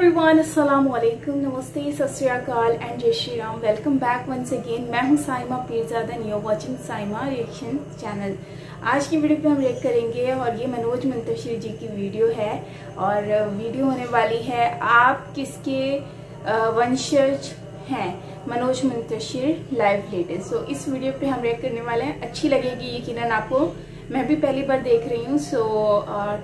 Everyone, अस्सलाम वालेकुम, नमस्ते, सत Shri Akal and Jai Shri Ram. Welcome back once again. मैं हूं Saima Peerzada and you are watching Saima reaction channel. आज की वीडियो पे हम रिएक्ट करेंगे और ये मनोज मुंतशिर जी की वीडियो है और वीडियो होने वाली है आप किसके वंशज हैं, मनोज मुंतशिर लाइव लेटेस्ट। सो इस वीडियो पे हम रिएक्ट करने वाले हैं, अच्छी लगेगी यकीनन आपको। मैं भी पहली बार देख रही हूँ, सो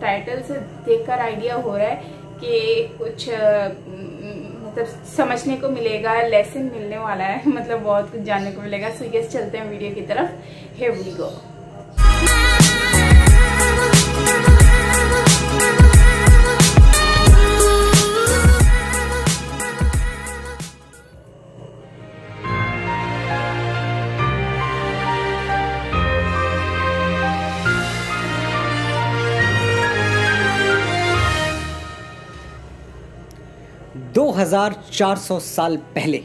टाइटल से देखकर आइडिया हो रहा है कि कुछ मतलब समझने को मिलेगा, लेसन मिलने वाला है, मतलब बहुत कुछ जानने को मिलेगा। सो यस, चलते हैं वीडियो की तरफ। Here we go. 2400 साल पहले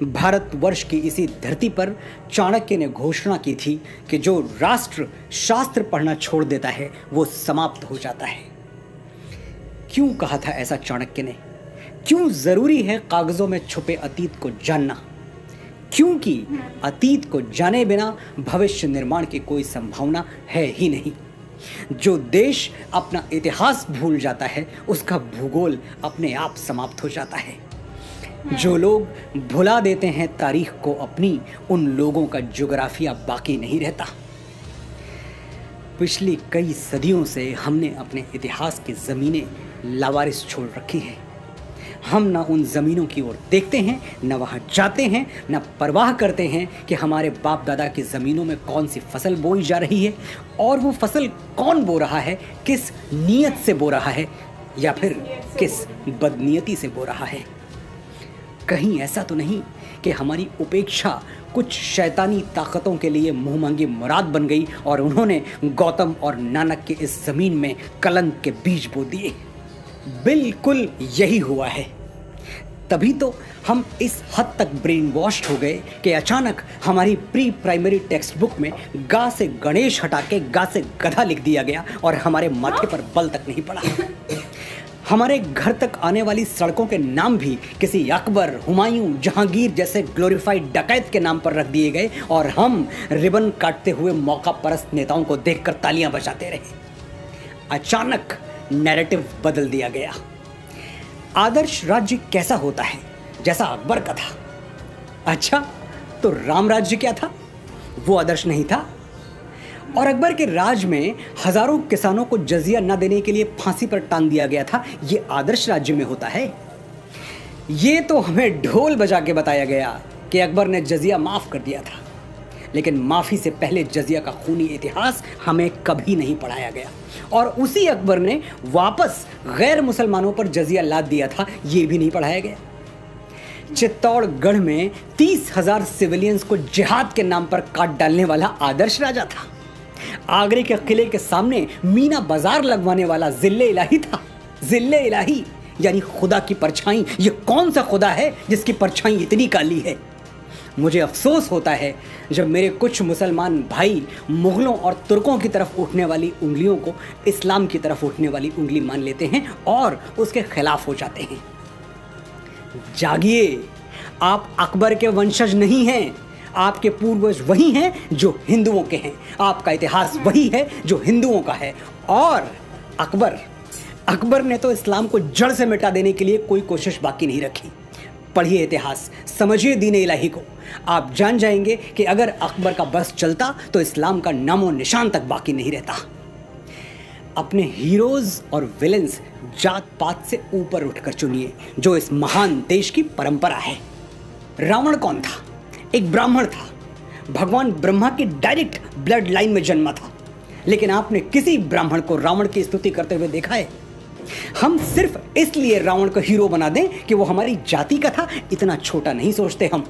भारतवर्ष की इसी धरती पर चाणक्य ने घोषणा की थी कि जो राष्ट्र शास्त्र पढ़ना छोड़ देता है वो समाप्त हो जाता है। क्यों कहा था ऐसा चाणक्य ने? क्यों जरूरी है कागजों में छुपे अतीत को जानना? क्योंकि अतीत को जाने बिना भविष्य निर्माण की कोई संभावना है ही नहीं। जो देश अपना इतिहास भूल जाता है उसका भूगोल अपने आप समाप्त हो जाता है। जो लोग भुला देते हैं तारीख को अपनी, उन लोगों का ज्योग्राफिया बाकी नहीं रहता। पिछली कई सदियों से हमने अपने इतिहास की ज़मीनें लावारिस छोड़ रखी हैं। हम ना उन ज़मीनों की ओर देखते हैं, न वहाँ जाते हैं, न परवाह करते हैं कि हमारे बाप दादा की ज़मीनों में कौन सी फसल बोई जा रही है और वो फसल कौन बो रहा है, किस नीयत से बो रहा है या फिर किस बदनीयती से बो रहा है। कहीं ऐसा तो नहीं कि हमारी उपेक्षा कुछ शैतानी ताकतों के लिए मुंहमांगी मुराद बन गई और उन्होंने गौतम और नानक के इस ज़मीन में कलंक के बीज बो दिए। बिल्कुल यही हुआ है। तभी तो हम इस हद तक ब्रेन वॉश्ड हो गए कि अचानक हमारी प्री प्राइमरी टेक्स्ट बुक में गा से गणेश हटा के गा से गधा लिख दिया गया और हमारे माथे पर बल तक नहीं पड़ा। हमारे घर तक आने वाली सड़कों के नाम भी किसी अकबर, हुमायूं, जहांगीर जैसे ग्लोरीफाइड डकैत के नाम पर रख दिए गए और हम रिबन काटते हुए मौका परस्त नेताओं को देखकर तालियां बजाते रहे। अचानक नैरेटिव बदल दिया गया। आदर्श राज्य कैसा होता है? जैसा अकबर का था। अच्छा, तो राम राज्य क्या था? वो आदर्श नहीं था। और अकबर के राज में हजारों किसानों को जजिया न देने के लिए फांसी पर टांग दिया गया था। ये आदर्श राज्य में होता है? ये तो हमें ढोल बजा के बताया गया कि अकबर ने जजिया माफ कर दिया था, लेकिन माफी से पहले जजिया का खूनी इतिहास हमें कभी नहीं पढ़ाया गया। और उसी अकबर ने वापस गैर मुसलमानों पर जजिया लाद दिया था, ये भी नहीं पढ़ाया गया। चित्तौड़गढ़ में 30,000 सिविलियंस को जिहाद के नाम पर काट डालने वाला आदर्श राजा था। आगरे के किले के सामने मीना बाजार लगवाने वाला जिल्ले इलाही था। जिल्ले इलाही यानी खुदा की परछाई। ये कौन सा खुदा है जिसकी परछाई इतनी काली है? मुझे अफसोस होता है जब मेरे कुछ मुसलमान भाई मुग़लों और तुर्कों की तरफ उठने वाली उंगलियों को इस्लाम की तरफ उठने वाली उंगली मान लेते हैं और उसके खिलाफ हो जाते हैं। जागिए, आप अकबर के वंशज नहीं हैं। आपके पूर्वज वही हैं जो हिंदुओं के हैं। आपका इतिहास वही है जो हिंदुओं का है। और अकबर ने तो इस्लाम को जड़ से मिटा देने के लिए कोई कोशिश बाकी नहीं रखी। पढ़िए इतिहास, समझिए दीन इलाही को। आप जान जाएंगे कि अगर अकबर का बस चलता तो इस्लाम का नामो निशान तक बाकी नहीं रहता। अपने हीरोज और विलेंस जात पात से ऊपर उठकर चुनिए, जो इस महान देश की परंपरा है। रावण कौन था? एक ब्राह्मण था। भगवान ब्रह्मा की डायरेक्ट ब्लड लाइन में जन्मा था, लेकिन आपने किसी ब्राह्मण को रावण की स्तुति करते हुए देखा है? हम सिर्फ इसलिए रावण को हीरो बना दें कि वो हमारी जाति का था, इतना छोटा नहीं सोचते हम।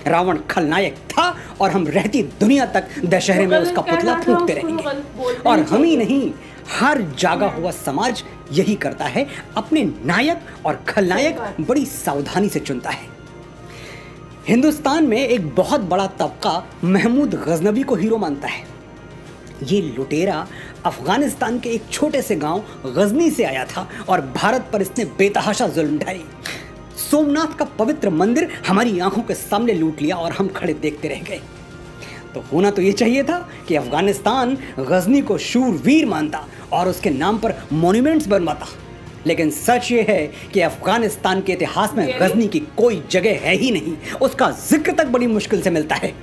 रावण खलनायक था और हम रहती दुनिया तक दशहरे में उसका पुतला फूंकते रहेंगे। और हम ही नहीं, हर जागा हुआ समाज यही करता है। अपने नायक और खलनायक बड़ी सावधानी से चुनता है। हिंदुस्तान में एक बहुत बड़ा तबका महमूद गजनवी को हीरो मानता है। ये लुटेरा अफगानिस्तान के एक छोटे से गांव गजनी से आया था और भारत पर इसने बेतहाशा जुल्म ढाई। सोमनाथ का पवित्र मंदिर हमारी आंखों के सामने लूट लिया और हम खड़े देखते रह गए। तो होना तो ये चाहिए था कि अफगानिस्तान गजनी को शूरवीर मानता और उसके नाम पर मॉन्यूमेंट्स बनवाता, लेकिन सच ये है कि अफगानिस्तान के इतिहास में गजनी की कोई जगह है ही नहीं। उसका जिक्र तक बड़ी मुश्किल से मिलता है।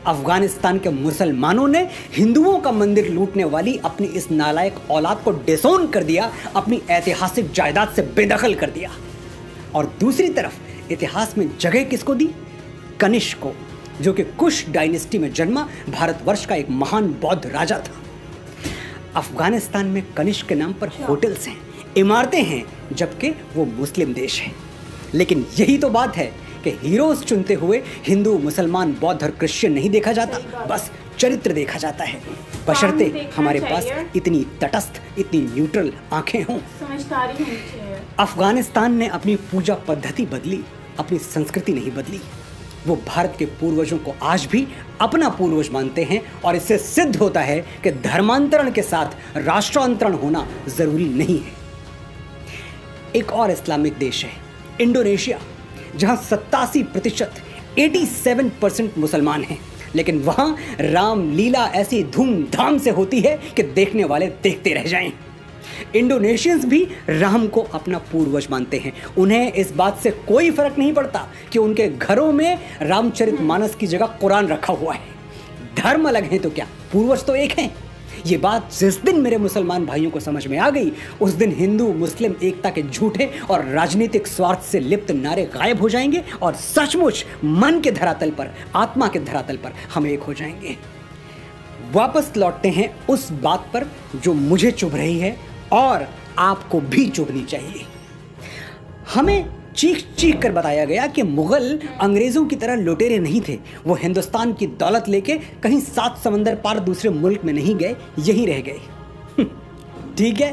अफगानिस्तान के मुसलमानों ने हिंदुओं का मंदिर लूटने वाली अपनी इस नालायक औलाद को डिसोन कर दिया, अपनी ऐतिहासिक जायदाद से बेदखल कर दिया। और दूसरी तरफ इतिहास में जगह किसको दी? कनिष्क को, जो कि कुश डायनेस्टी में जन्मा भारतवर्ष का एक महान बौद्ध राजा था। अफगानिस्तान में कनिष्क के नाम पर होटल्स हैं, इमारतें हैं, जबकि वो मुस्लिम देश है। लेकिन यही तो बात है कि हीरोज चुनते हुए हिंदू, मुसलमान, बौद्ध और क्रिश्चियन नहीं देखा जाता, बस चरित्र देखा जाता है, बशर्ते हमारे पास इतनी तटस्थ, इतनी न्यूट्रल आंखें हों। समझदारी होनी चाहिए। अफगानिस्तान ने अपनी पूजा पद्धति बदली, अपनी संस्कृति नहीं बदली। वो भारत के पूर्वजों को आज भी अपना पूर्वज मानते हैं और इससे सिद्ध होता है कि धर्मांतरण के साथ राष्ट्रांतरण होना जरूरी नहीं है। एक और इस्लामिक देश है इंडोनेशिया, जहां 87% 87% मुसलमान हैं, लेकिन वहां रामलीला ऐसी धूमधाम से होती है कि देखने वाले देखते रह जाएं। इंडोनेशियंस भी राम को अपना पूर्वज मानते हैं। उन्हें इस बात से कोई फर्क नहीं पड़ता कि उनके घरों में रामचरितमानस की जगह कुरान रखा हुआ है। धर्म अलग है तो क्या, पूर्वज तो एक हैं। ये बात जिस दिन मेरे मुसलमान भाइयों को समझ में आ गई, उस दिन हिंदू मुस्लिम एकता के झूठे और राजनीतिक स्वार्थ से लिप्त नारे गायब हो जाएंगे और सचमुच मन के धरातल पर, आत्मा के धरातल पर हम एक हो जाएंगे। वापस लौटते हैं उस बात पर जो मुझे चुभ रही है और आपको भी चुभनी चाहिए। हमें चीख चीख कर बताया गया कि मुगल अंग्रेजों की तरह लुटेरे नहीं थे। वो हिंदुस्तान की दौलत लेके कहीं 7 समंदर पार दूसरे मुल्क में नहीं गए, यहीं रह गए। ठीक है,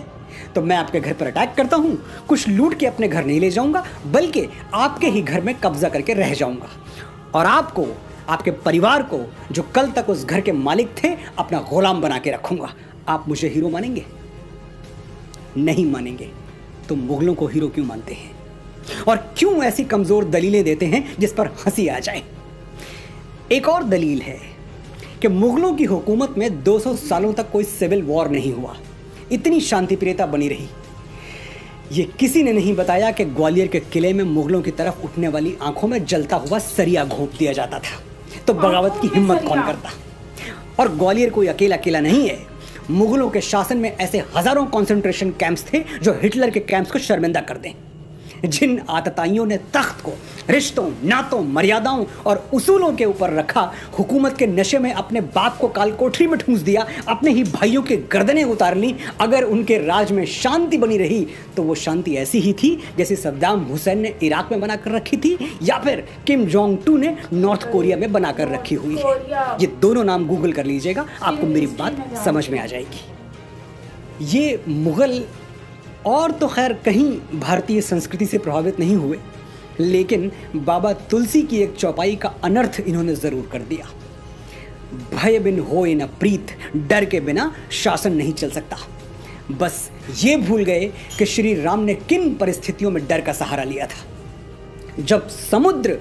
तो मैं आपके घर पर अटैक करता हूं, कुछ लूट के अपने घर नहीं ले जाऊंगा, बल्कि आपके ही घर में कब्जा करके रह जाऊंगा और आपको, आपके परिवार को, जो कल तक उस घर के मालिक थे, अपना गुलाम बना के रखूंगा। आप मुझे हीरो मानेंगे? नहीं मानेंगे। तो मुगलों को हीरो क्यों मानते हैं और क्यों ऐसी कमजोर दलीलें देते हैं जिस पर हंसी आ जाए? एक और दलील है कि मुगलों की हुकूमत में 200 सालों तक कोई सिविल वॉर नहीं हुआ, इतनी शांतिप्रियता बनी रही। ये किसी ने नहीं बताया कि ग्वालियर के किले में मुगलों की तरफ उठने वाली आंखों में जलता हुआ सरिया घोंप दिया जाता था। तो बगावत की हिम्मत कौन करता? और ग्वालियर कोई अकेला किला नहीं है। मुगलों के शासन में ऐसे हजारों कंसंट्रेशन कैंप्स थे जो हिटलर के कैंप्स को शर्मिंदा कर दें। जिन आतताइयों ने तख्त को रिश्तों, नातों, मर्यादाओं और उसूलों के ऊपर रखा, हुकूमत के नशे में अपने बाप को काल कोठरी में ठूंस दिया, अपने ही भाइयों के गर्दनें उतार ली। अगर उनके राज में शांति बनी रही तो वो शांति ऐसी ही थी जैसे सद्दाम हुसैन ने इराक में बनाकर रखी थी या फिर किम जोंग टू ने नॉर्थ कोरिया में बनाकर रखी हुई है। ये दोनों नाम गूगल कर लीजिएगा, आपको मेरी बात समझ में आ जाएगी। ये मुगल और तो खैर कहीं भारतीय संस्कृति से प्रभावित नहीं हुए, लेकिन बाबा तुलसी की एक चौपाई का अनर्थ इन्होंने जरूर कर दिया। भय बिन होए न प्रीत, डर के बिना शासन नहीं चल सकता। बस ये भूल गए कि श्री राम ने किन परिस्थितियों में डर का सहारा लिया था। जब समुद्र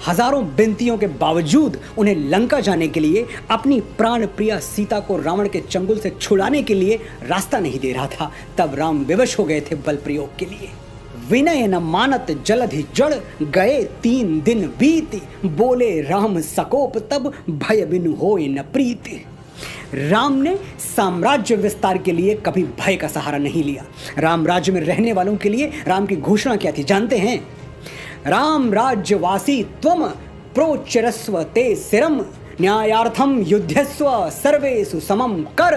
हजारों विनतियों के बावजूद उन्हें लंका जाने के लिए, अपनी प्राण प्रिया सीता को रावण के चंगुल से छुड़ाने के लिए रास्ता नहीं दे रहा था, तब राम विवश हो गए थे बल प्रयोग के लिए। विनय न मानत जलधि जड़, गए 3 दिन बीत, बोले राम सकोप तब, भय बिनु होए न प्रीति। राम ने साम्राज्य विस्तार के लिए कभी भय का सहारा नहीं लिया। राम राज्य में रहने वालों के लिए राम की घोषणा क्या थी जानते हैं? राम राज्यवासी त्वम प्रोच्चरस्व ते सिरम, न्यायार्थम युद्धस्व सर्वेषु समम कर,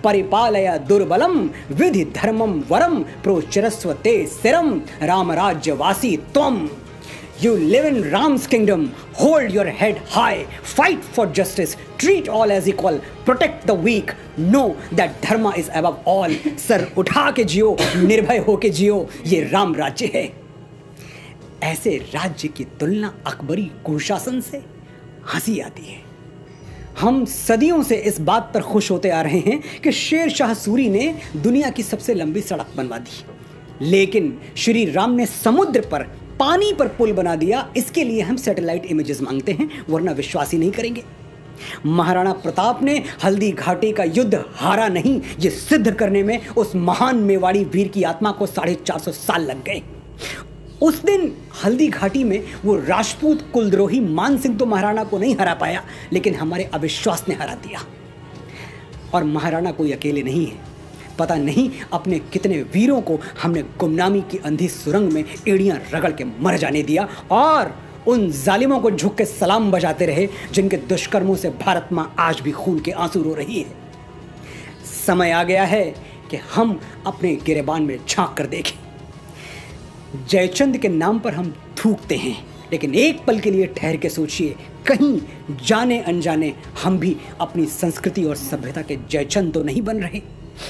परिपालय दुर्बलम विधि धर्मम वरम, प्रोच्चरस्व ते सिरम, राम राज्यवासी त्वम। You live in Ram's kingdom, hold your head high, fight for justice, treat all as equal, protect the weak, know that dharma is above all। Sir उठा के जियो, निर्भय होके जियो, ये राम राज्य है। ऐसे राज्य की तुलना अकबरी कुशासन से हंसी आती है। हम सदियों से इस बात पर खुश होते आ रहे हैं कि शेर शाह सूरी ने दुनिया की सबसे लंबी सड़क बनवा दी, लेकिन श्री राम ने समुद्र पर, पानी पर पुल बना दिया। इसके लिए हम सैटेलाइट इमेजेस मांगते हैं, वरना विश्वास ही नहीं करेंगे। महाराणा प्रताप ने हल्दी घाटी का युद्ध हारा नहीं, ये सिद्ध करने में उस महान मेवाड़ी वीर की आत्मा को 450 साल लग गए। उस दिन हल्दी घाटी में वो राजपूत कुलद्रोही मान सिंह तो महाराणा को नहीं हरा पाया, लेकिन हमारे अविश्वास ने हरा दिया। और महाराणा कोई अकेले नहीं है, पता नहीं अपने कितने वीरों को हमने गुमनामी की अंधी सुरंग में एड़ियां रगड़ के मर जाने दिया, और उन जालिमों को झुक के सलाम बजाते रहे जिनके दुष्कर्मों से भारत मां आज भी खून के आंसू रो रही है। समय आ गया है कि हम अपने गिरेबान में झांक कर देखें। जयचंद के नाम पर हम थूकते हैं, लेकिन एक पल के लिए ठहर के सोचिए, कहीं जाने अनजाने हम भी अपनी संस्कृति और सभ्यता के जयचंद तो नहीं बन रहे,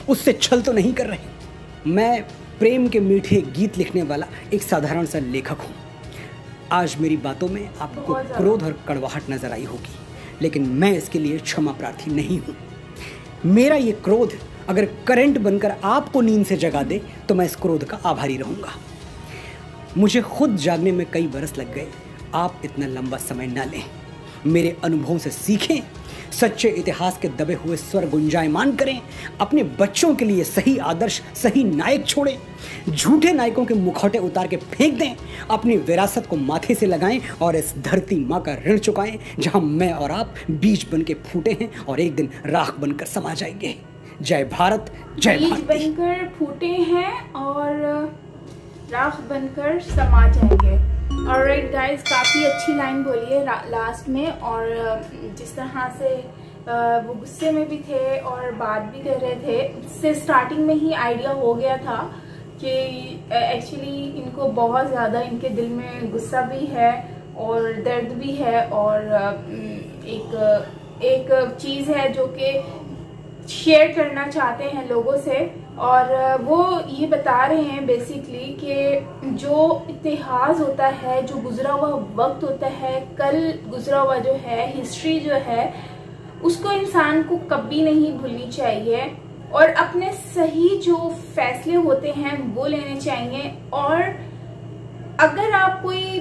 उससे छल तो नहीं कर रहे। मैं प्रेम के मीठे गीत लिखने वाला एक साधारण सा लेखक हूँ। आज मेरी बातों में आपको क्रोध और कड़वाहट नजर आई होगी, लेकिन मैं इसके लिए क्षमा प्रार्थी नहीं हूँ। मेरा ये क्रोध अगर करंट बनकर आपको नींद से जगा दे तो मैं इस क्रोध का आभारी रहूँगा। मुझे खुद जागने में कई बरस लग गए, आप इतना लंबा समय ना लें, मेरे अनुभवों से सीखें, सच्चे इतिहास के दबे हुए स्वर गुंजायमान करें, अपने बच्चों के लिए सही आदर्श, सही नायक छोड़ें, झूठे नायकों के मुखौटे उतार के फेंक दें, अपनी विरासत को माथे से लगाएं और इस धरती माँ का ऋण चुकाएं जहां मैं और आप बीज बन के फूटे हैं और एक दिन राख बनकर समा जाएंगे। जय भारत, जय भारत। बीज बनकर फूटे हैं और राख बनकर समा जाएंगे। ऑलराइट गाइस, काफ़ी अच्छी लाइन बोली है लास्ट में, और जिस तरह से वो गुस्से में भी थे और बात भी कर रहे थे, उससे स्टार्टिंग में ही आइडिया हो गया था कि एक्चुअली इनको बहुत ज़्यादा इनके दिल में गुस्सा भी है और दर्द भी है, और एक चीज़ है जो कि शेयर करना चाहते हैं लोगों से, और वो ये बता रहे हैं बेसिकली कि जो इतिहास होता है, जो गुजरा हुआ वक्त होता है, कल गुजरा हुआ जो है हिस्ट्री जो है, उसको इंसान को कभी नहीं भूलनी चाहिए और अपने सही जो फैसले होते हैं वो लेने चाहिए। और अगर आप कोई,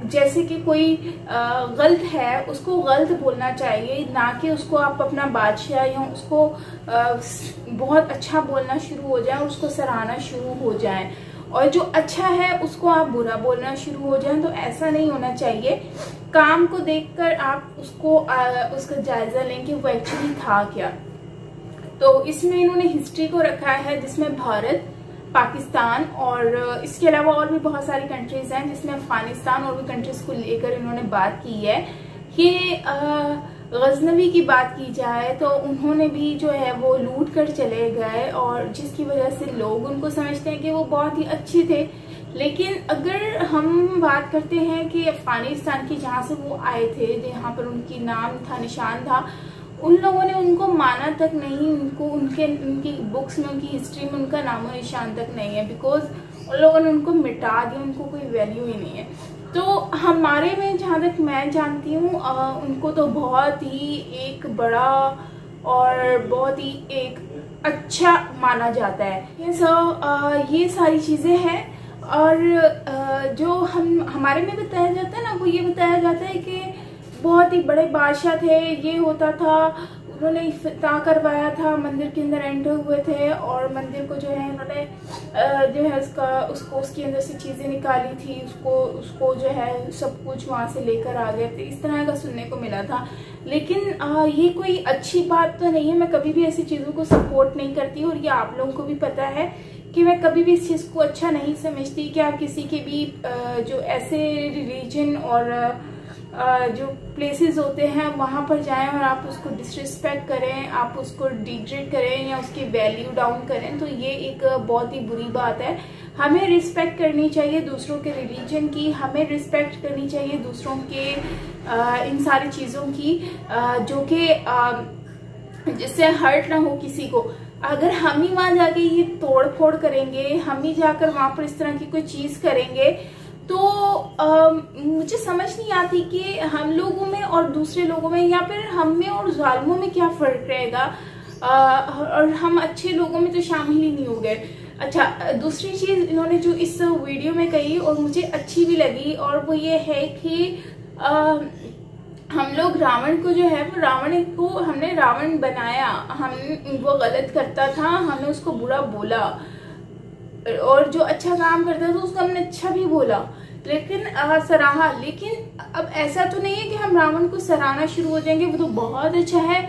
जैसे कि कोई गलत है, उसको गलत बोलना चाहिए, ना कि उसको आप अपना बादशाह या उसको बहुत अच्छा बोलना शुरू हो जाए, उसको सराहना शुरू हो जाए, और जो अच्छा है उसको आप बुरा बोलना शुरू हो जाए। तो ऐसा नहीं होना चाहिए। काम को देखकर आप उसका जायजा लें कि वो एक्चुअली था क्या। तो इसमें इन्होंने हिस्ट्री को रखा है, जिसमें भारत, पाकिस्तान और इसके अलावा और भी बहुत सारी कंट्रीज हैं, जिसमें अफगानिस्तान और भी कंट्रीज को लेकर इन्होंने बात की है। कि गजनवी की बात की जाए तो उन्होंने भी जो है वो लूट कर चले गए, और जिसकी वजह से लोग उनको समझते हैं कि वो बहुत ही अच्छे थे। लेकिन अगर हम बात करते हैं कि अफगानिस्तान की, जहाँ से वो आए थे, जहाँ पर उनकी नाम था, निशान था, उन लोगों ने उनको माना तक नहीं, उनको उनकी बुक्स में, उनकी हिस्ट्री में उनका नामो निशान तक नहीं है, बिकॉज उन लोगों ने उनको मिटा दिया, उनको कोई वैल्यू ही नहीं है। तो हमारे में जहाँ तक मैं जानती हूँ, उनको तो बहुत ही एक बड़ा और बहुत ही एक अच्छा माना जाता है। ये सारी चीज़ें हैं। और जो हमारे में बताया जाता है ना, वो ये बताया जाता है कि बहुत ही बड़े बादशाह थे, ये होता था, उन्होंने इफ्तिताह करवाया था, मंदिर के अंदर एंटर हुए थे और मंदिर को जो है इन्होंने जो है उसके अंदर से चीज़ें निकाली थी, उसको जो है सब कुछ वहाँ से लेकर आ गए थे, इस तरह का सुनने को मिला था। लेकिन ये कोई अच्छी बात तो नहीं है। मैं कभी भी ऐसी चीज़ों को सपोर्ट नहीं करती, और ये आप लोगों को भी पता है कि मैं कभी भी इस चीज़ को अच्छा नहीं समझती कि आप किसी के भी जो ऐसे रिलीजन और जो प्लेसेस होते हैं वहाँ पर जाएं और आप उसको डिसरिस्पेक्ट करें, आप उसको डिग्रेड करें या उसकी वैल्यू डाउन करें, तो ये एक बहुत ही बुरी बात है। हमें रिस्पेक्ट करनी चाहिए दूसरों के रिलीजन की, हमें रिस्पेक्ट करनी चाहिए दूसरों के इन सारी चीज़ों की जो कि जिससे हर्ट ना हो किसी को। अगर हम ही वहाँ जाके ये तोड़ फोड़ करेंगे, हम ही जाकर वहाँ पर इस तरह की कोई चीज़ करेंगे, तो मुझे समझ नहीं आती कि हम लोगों में और दूसरे लोगों में, या फिर हम में और जालिमों में क्या फर्क रहेगा, और हम अच्छे लोगों में तो शामिल ही नहीं हो गए। अच्छा, दूसरी चीज इन्होंने जो इस वीडियो में कही और मुझे अच्छी भी लगी, और वो ये है कि हम लोग रावण को जो है, वो रावण को हमने रावण बनाया, हम वो गलत करता था, हमने उसको बुरा बोला, और जो अच्छा काम करता था उसको हमने अच्छा भी बोला, लेकिन सराहा। लेकिन अब ऐसा तो नहीं है कि हम रावण को सराहना शुरू हो जाएंगे, वो तो बहुत अच्छा है,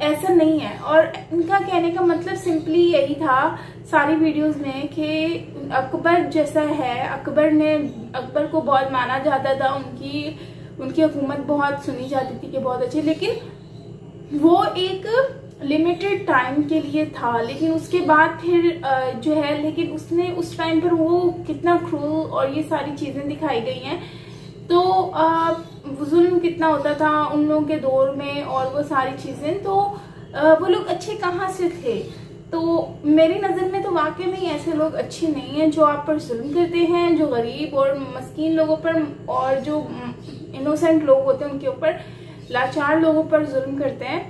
ऐसा नहीं है। और इनका कहने का मतलब सिंपली यही था सारी वीडियोस में कि अकबर जैसा है, अकबर को बहुत माना जाता था, उनकी हुकूमत बहुत सुनी जाती थी कि बहुत अच्छी, लेकिन वो एक लिमिटेड टाइम के लिए था। लेकिन उसके बाद फिर जो है, लेकिन उसने उस टाइम पर वो कितना क्रूर और ये सारी चीजें दिखाई गई हैं, तो जुल्म कितना होता था उन लोगों के दौर में और वो सारी चीजें, तो वो लोग अच्छे कहाँ से थे। तो मेरी नज़र में तो वाकई में ऐसे लोग अच्छे नहीं हैं जो आप पर जुल्म करते हैं, जो गरीब और मस्कीन लोगों पर और जो इनोसेंट लोग होते हैं उनके ऊपर, लाचार लोगों पर जुल्म करते हैं।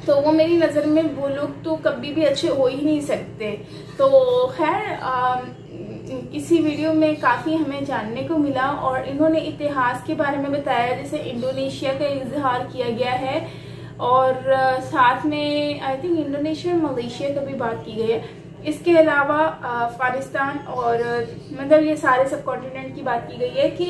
तो वो मेरी नज़र में वो लोग तो कभी भी अच्छे हो ही नहीं सकते। तो खैर इसी वीडियो में काफ़ी हमें जानने को मिला, और इन्होंने इतिहास के बारे में बताया, जैसे इंडोनेशिया का इजहार किया गया है, और साथ में आई थिंक इंडोनेशिया और मलेशिया का भी बात की गई है। इसके अलावा अफगानिस्तान और मतलब ये सारे सब कॉन्टिनेंट की बात की गई है कि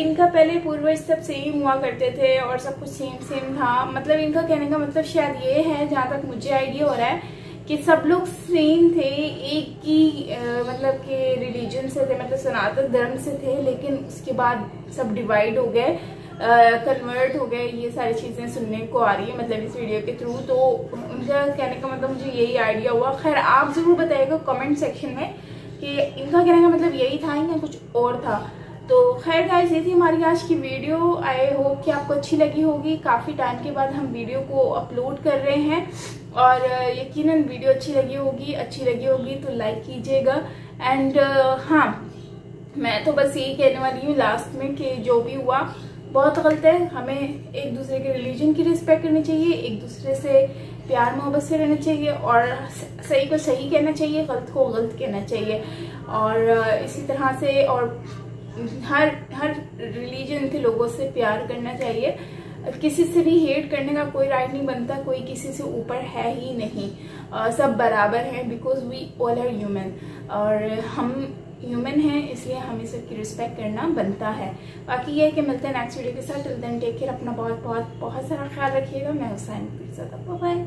इनका पहले पूर्वज सब सेम हुआ करते थे और सब कुछ सेम था। मतलब इनका कहने का मतलब शायद ये है, जहाँ तक मुझे आइडिया हो रहा है, कि सब लोग सेम थे, एक ही मतलब के रिलीजन से थे, मतलब सनातन धर्म से थे, लेकिन उसके बाद सब डिवाइड हो गए, कन्वर्ट हो गए। ये सारी चीजें सुनने को आ रही है मतलब इस वीडियो के थ्रू। तो उनका कहने का मतलब मुझे यही आइडिया हुआ। खैर आप जरूर बताइएगा कमेंट सेक्शन में कि इनका कहने का मतलब यही था या कुछ और था। तो खैर गाइस, ये थी हमारी आज की वीडियो। आई होप कि आपको अच्छी लगी होगी। काफ़ी टाइम के बाद हम वीडियो को अपलोड कर रहे हैं, और यकीनन वीडियो अच्छी लगी होगी तो लाइक कीजिएगा। एंड हाँ, मैं तो बस यही कहने वाली हूँ लास्ट में कि जो भी हुआ बहुत गलत है। हमें एक दूसरे के रिलीजन की रिस्पेक्ट करनी चाहिए, एक दूसरे से प्यार मोहब्बत से रहना चाहिए, और सही को सही कहना चाहिए, गलत को गलत कहना चाहिए। और इसी तरह से और हर रिलीजन के लोगों से प्यार करना चाहिए। किसी से भी हेट करने का कोई राइट नहीं बनता, कोई किसी से ऊपर है ही नहीं, सब बराबर हैं, because we all are human, और हम ह्यूमन हैं, इसलिए हमें सबकी रिस्पेक्ट करना बनता है। बाकी ये है कि मिलते हैं नेक्स्ट वीडियो के साथ। टिल देन टेक केयर, अपना बहुत बहुत बहुत सारा ख्याल रखिएगा। मैं हुसैन, बाय।